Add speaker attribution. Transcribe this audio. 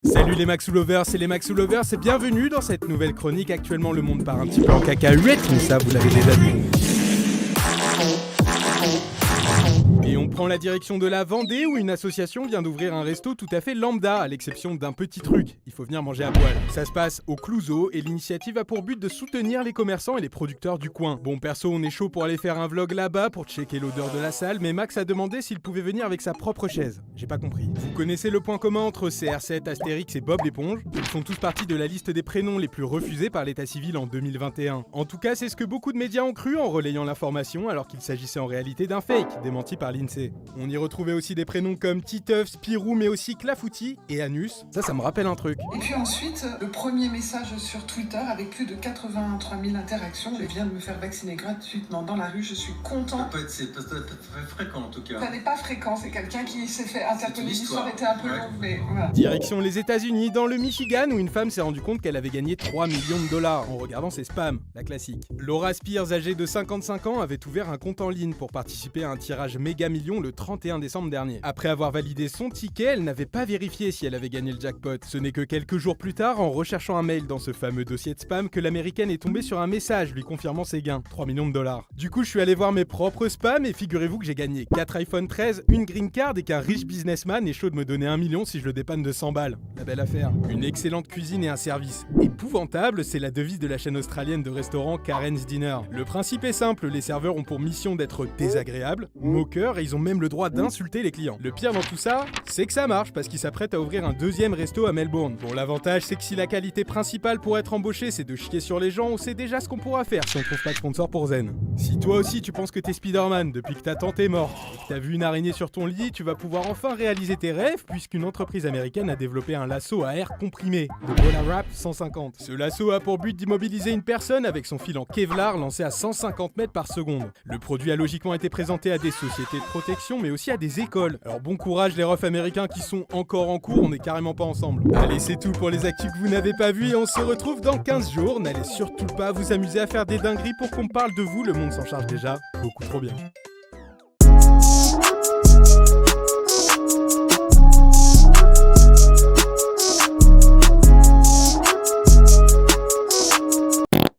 Speaker 1: Salut les Maxoulovers, c'est les Maxoulovers et bienvenue dans cette nouvelle chronique. Actuellement le monde part un petit peu en cacahuète, mais ça vous l'avez déjà vu. Et on prend la direction de la Vendée où une association vient d'ouvrir un resto tout à fait lambda, à l'exception d'un petit truc, il faut venir manger à poil. Ça se passe au Clouseau et l'initiative a pour but de soutenir les commerçants et les producteurs du coin. Bon perso on est chaud pour aller faire un vlog là-bas pour checker l'odeur de la salle, mais Max a demandé s'il pouvait venir avec sa propre chaise. J'ai pas compris. Vous connaissez le point commun entre CR7, Astérix et Bob l'éponge? Ils font tous partie de la liste des prénoms les plus refusés par l'état civil en 2021. En tout cas c'est ce que beaucoup de médias ont cru en relayant l'information alors qu'il s'agissait en réalité d'un fake, démenti par l'INSEE. On y retrouvait aussi des prénoms comme Titeuf, Spirou, mais aussi Clafoutis et Anus. Ça me rappelle un truc.
Speaker 2: Et puis ensuite, le premier message sur Twitter avec plus de 83 000 interactions. Je viens de me faire vacciner gratuitement dans la rue, je suis content.
Speaker 3: C'est pas très fréquent en tout cas.
Speaker 2: Ça n'est pas fréquent, c'est quelqu'un qui s'est fait interpeller. L'histoire était un peu longue, mais voilà.
Speaker 1: Direction les États-Unis, dans le Michigan, où une femme s'est rendue compte qu'elle avait gagné 3 millions de dollars en regardant ses spams, la classique. Laura Spears, âgée de 55 ans, avait ouvert un compte en ligne pour participer à un tirage méga million le 31 décembre dernier. Après avoir validé son ticket, elle n'avait pas vérifié si elle avait gagné le jackpot. Ce n'est que quelques jours plus tard, en recherchant un mail dans ce fameux dossier de spam, que l'américaine est tombée sur un message lui confirmant ses gains, 3 millions de dollars. Du coup, je suis allé voir mes propres spams et figurez-vous que j'ai gagné 4 iPhone 13, une green card et qu'un riche businessman est chaud de me donner 1 million si je le dépanne de 100 balles. La belle affaire. Une excellente cuisine et un service épouvantable, c'est la devise de la chaîne australienne de restaurants Karen's Dinner. Le principe est simple, les serveurs ont pour mission d'être désagréables, moqueurs et ils ont même le droit d'insulter les clients. Le pire dans tout ça, c'est que ça marche parce qu'ils s'apprêtent à ouvrir un deuxième resto à Melbourne. Bon, l'avantage c'est que si la qualité principale pour être embauché c'est de chier sur les gens, on sait déjà ce qu'on pourra faire si on trouve pas de sponsor pour Zen. Si toi aussi tu penses que t'es Spider-Man depuis que ta tante est morte et que t'as vu une araignée sur ton lit, tu vas pouvoir enfin réaliser tes rêves puisqu'une entreprise américaine a développé un lasso à air comprimé, le BolaWrap 150. Ce lasso a pour but d'immobiliser une personne avec son fil en Kevlar lancé à 150 mètres par seconde. Le produit a logiquement été présenté à des sociétés de protection mais aussi à des écoles. Alors bon courage les refs américains qui sont encore en cours, on n'est carrément pas ensemble. Allez, c'est tout pour les actus que vous n'avez pas vues et on se retrouve dans 15 jours. N'allez surtout pas vous amuser à faire des dingueries pour qu'on parle de vous, le monde s'en charge déjà beaucoup trop bien.